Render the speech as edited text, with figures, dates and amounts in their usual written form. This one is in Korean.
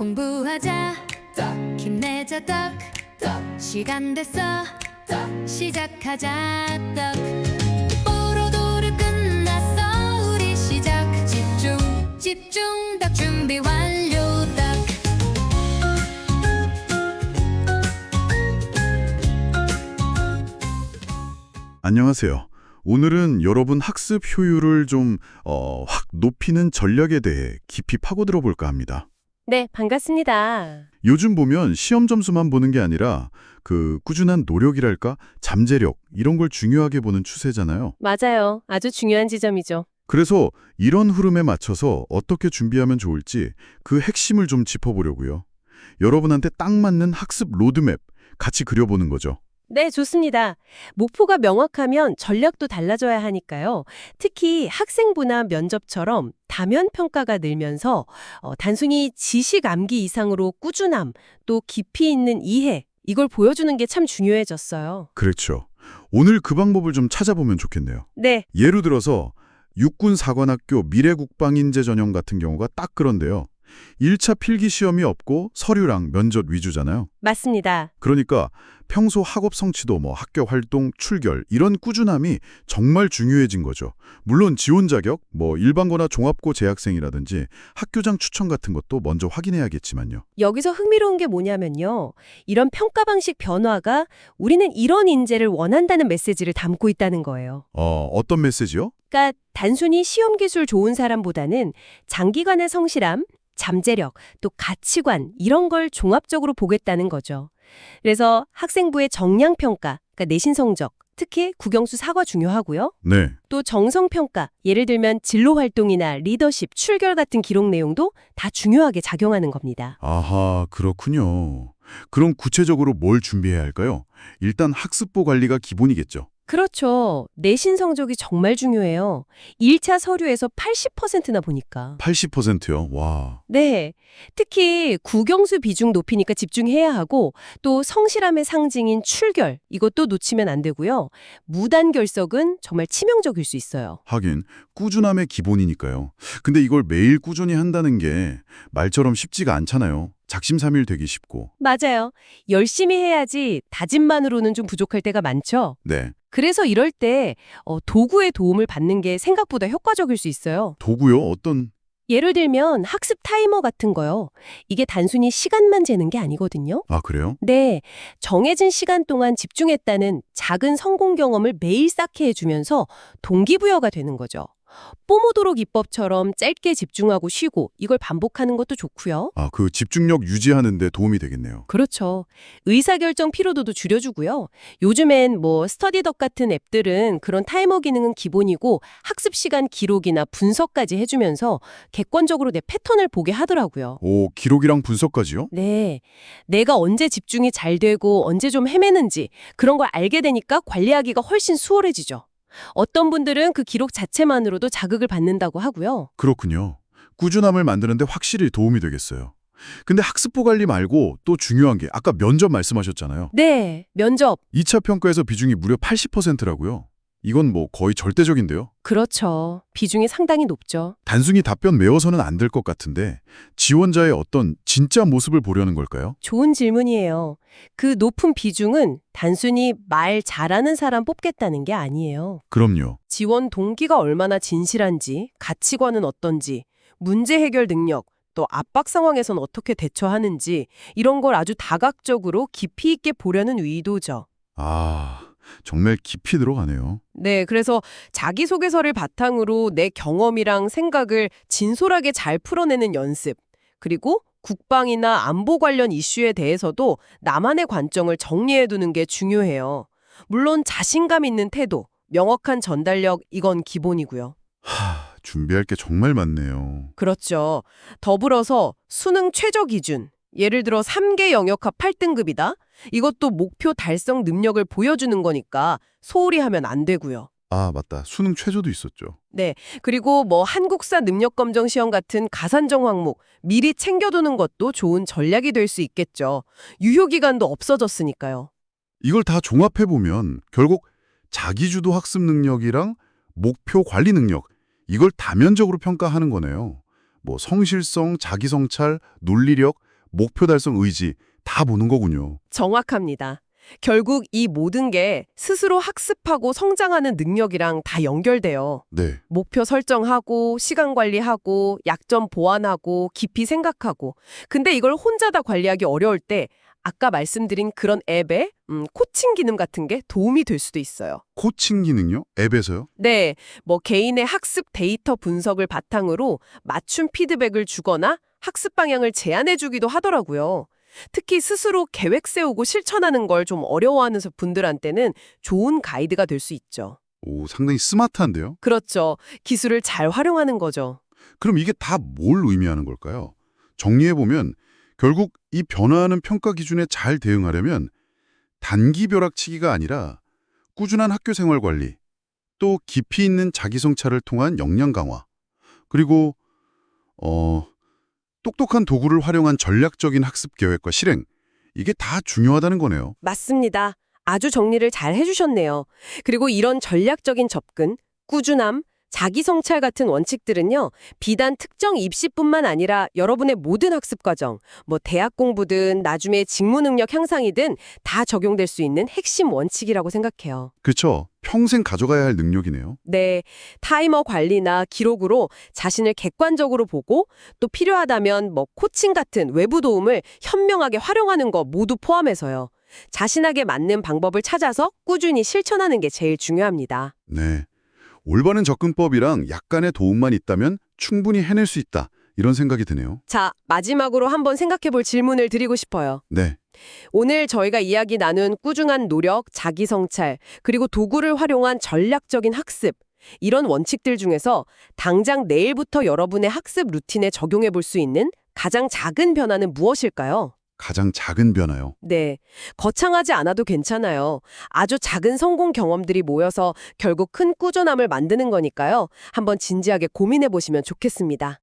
공부하자 힘내자 떡 시간 됐어 시작하자 떡 뽀로도르 끝났어 우리 시작 집중 떡 준비 완료 떡 안녕하세요. 오늘은 여러분 학습 효율을 좀 확 높이는 전략에 대해 깊이 파고들어 볼까 합니다. 네, 반갑습니다. 요즘 보면 시험 점수만 보는 게 아니라 그 꾸준한 노력이랄까, 잠재력 이런 걸 중요하게 보는 추세잖아요. 맞아요. 아주 중요한 지점이죠. 그래서 이런 흐름에 맞춰서 어떻게 준비하면 좋을지 그 핵심을 좀 짚어보려고요. 여러분한테 딱 맞는 학습 로드맵 같이 그려보는 거죠. 네, 좋습니다. 목표가 명확하면 전략도 달라져야 하니까요. 특히 학생부나 면접처럼 다면 평가가 늘면서 단순히 지식 암기 이상으로 꾸준함, 또 깊이 있는 이해, 이걸 보여주는 게 참 중요해졌어요. 그렇죠. 오늘 그 방법을 좀 찾아보면 좋겠네요. 네, 예를 들어서 육군사관학교 미래국방인재 전형 같은 경우가 딱 그런데요. 1차 필기시험이 없고 서류랑 면접 위주잖아요. 맞습니다. 그러니까 평소 학업 성취도 학교 활동, 출결 이런 꾸준함이 정말 중요해진 거죠. 물론 지원 자격, 일반고나 종합고 재학생이라든지 학교장 추천 같은 것도 먼저 확인해야겠지만요. 여기서 흥미로운 게 뭐냐면요. 이런 평가 방식 변화가 우리는 이런 인재를 원한다는 메시지를 담고 있다는 거예요. 어떤 메시지요? 그러니까 단순히 시험 기술 좋은 사람보다는 장기간의 성실함, 잠재력, 또 가치관 이런 걸 종합적으로 보겠다는 거죠. 그래서 학생부의 정량평가, 그러니까 내신 성적, 특히 국영수 사과 중요하고요. 네. 또 정성평가, 예를 들면 진로활동이나 리더십, 출결 같은 기록 내용도 다 중요하게 작용하는 겁니다. 아하, 그렇군요. 그럼 구체적으로 뭘 준비해야 할까요? 일단 학습부 관리가 기본이겠죠. 그렇죠. 내신 성적이 정말 중요해요. 1차 서류에서 80%나 보니까. 80%요? 와. 네. 특히 국영수 비중 높이니까 집중해야 하고 또 성실함의 상징인 출결, 이것도 놓치면 안 되고요. 무단 결석은 정말 치명적일 수 있어요. 하긴 꾸준함의 기본이니까요. 근데 이걸 매일 꾸준히 한다는 게 말처럼 쉽지가 않잖아요. 작심삼일 되기 쉽고. 맞아요. 열심히 해야지 다짐만으로는 좀 부족할 때가 많죠. 네. 그래서 이럴 때 도구의 도움을 받는 게 생각보다 효과적일 수 있어요. 도구요? 어떤? 예를 들면 학습 타이머 같은 거요. 이게 단순히 시간만 재는 게 아니거든요. 아, 그래요? 네, 정해진 시간 동안 집중했다는 작은 성공 경험을 매일 쌓게 해주면서 동기부여가 되는 거죠. 포모도로 기법처럼 짧게 집중하고 쉬고 이걸 반복하는 것도 좋고요. 아, 그 집중력 유지하는 데 도움이 되겠네요. 그렇죠. 의사결정 피로도도 줄여주고요. 요즘엔 스터디덕 같은 앱들은 그런 타이머 기능은 기본이고 학습 시간 기록이나 분석까지 해주면서 객관적으로 내 패턴을 보게 하더라고요. 오, 기록이랑 분석까지요? 네, 내가 언제 집중이 잘 되고 언제 좀 헤매는지 그런 걸 알게 되니까 관리하기가 훨씬 수월해지죠. 어떤 분들은 그 기록 자체만으로도 자극을 받는다고 하고요. 그렇군요. 꾸준함을 만드는데 확실히 도움이 되겠어요. 근데 학습부 관리 말고 또 중요한 게 아까 면접 말씀하셨잖아요. 네, 면접. 2차 평가에서 비중이 무려 80%라고요. 이건 거의 절대적인데요. 그렇죠. 비중이 상당히 높죠. 단순히 답변 외워서는 안 될 것 같은데 지원자의 어떤 진짜 모습을 보려는 걸까요? 좋은 질문이에요. 그 높은 비중은 단순히 말 잘하는 사람 뽑겠다는 게 아니에요. 그럼요. 지원 동기가 얼마나 진실한지, 가치관은 어떤지, 문제 해결 능력, 또 압박 상황에선 어떻게 대처하는지 이런 걸 아주 다각적으로 깊이 있게 보려는 의도죠. 아, 정말 깊이 들어가네요. 네, 그래서 자기소개서를 바탕으로 내 경험이랑 생각을 진솔하게 잘 풀어내는 연습, 그리고 국방이나 안보 관련 이슈에 대해서도 나만의 관점을 정리해두는 게 중요해요. 물론 자신감 있는 태도, 명확한 전달력, 이건 기본이고요. 준비할 게 정말 많네요. 그렇죠. 더불어서 수능 최저 기준, 예를 들어 3개 영역합 8등급이다? 이것도 목표 달성 능력을 보여주는 거니까 소홀히 하면 안 되고요. 아, 맞다. 수능 최저도 있었죠. 네, 그리고 한국사 능력검정 시험 같은 가산점 항목 미리 챙겨두는 것도 좋은 전략이 될 수 있겠죠. 유효기간도 없어졌으니까요. 이걸 다 종합해보면 결국 자기주도 학습 능력이랑 목표 관리 능력, 이걸 다면적으로 평가하는 거네요. 성실성, 자기성찰, 논리력, 목표 달성 의지 다 보는 거군요. 정확합니다. 결국 이 모든 게 스스로 학습하고 성장하는 능력이랑 다 연결돼요. 네. 목표 설정하고 시간 관리하고 약점 보완하고 깊이 생각하고 근데 이걸 혼자 다 관리하기 어려울 때 아까 말씀드린 그런 앱의 코칭 기능 같은 게 도움이 될 수도 있어요. 코칭 기능요? 앱에서요? 네, 뭐 개인의 학습 데이터 분석을 바탕으로 맞춤 피드백을 주거나 학습 방향을 제안해 주기도 하더라고요. 특히 스스로 계획 세우고 실천하는 걸 좀 어려워하는 분들한테는 좋은 가이드가 될 수 있죠. 오, 상당히 스마트한데요? 그렇죠. 기술을 잘 활용하는 거죠. 그럼 이게 다 뭘 의미하는 걸까요? 정리해보면 결국 이 변화하는 평가 기준에 잘 대응하려면 단기 벼락치기가 아니라 꾸준한 학교 생활 관리, 또 깊이 있는 자기 성찰을 통한 역량 강화, 그리고 똑똑한 도구를 활용한 전략적인 학습 계획과 실행, 이게 다 중요하다는 거네요. 맞습니다. 아주 정리를 잘 해주셨네요. 그리고 이런 전략적인 접근, 꾸준함, 자기 성찰 같은 원칙들은요, 비단 특정 입시뿐만 아니라 여러분의 모든 학습 과정, 뭐 대학 공부든 나중에 직무 능력 향상이든 다 적용될 수 있는 핵심 원칙이라고 생각해요. 그렇죠. 평생 가져가야 할 능력이네요. 네, 타이머 관리나 기록으로 자신을 객관적으로 보고 또 필요하다면 뭐 코칭 같은 외부 도움을 현명하게 활용하는 거 모두 포함해서요. 자신에게 맞는 방법을 찾아서 꾸준히 실천하는 게 제일 중요합니다. 네. 올바른 접근법이랑 약간의 도움만 있다면 충분히 해낼 수 있다. 이런 생각이 드네요. 자, 마지막으로 한번 생각해 볼 질문을 드리고 싶어요. 네. 오늘 저희가 이야기 나눈 꾸준한 노력, 자기 성찰, 그리고 도구를 활용한 전략적인 학습, 이런 원칙들 중에서 당장 내일부터 여러분의 학습 루틴에 적용해 볼 수 있는 가장 작은 변화는 무엇일까요? 가장 작은 변화요. 네, 거창하지 않아도 괜찮아요. 아주 작은 성공 경험들이 모여서 결국 큰 꾸준함을 만드는 거니까요. 한번 진지하게 고민해 보시면 좋겠습니다.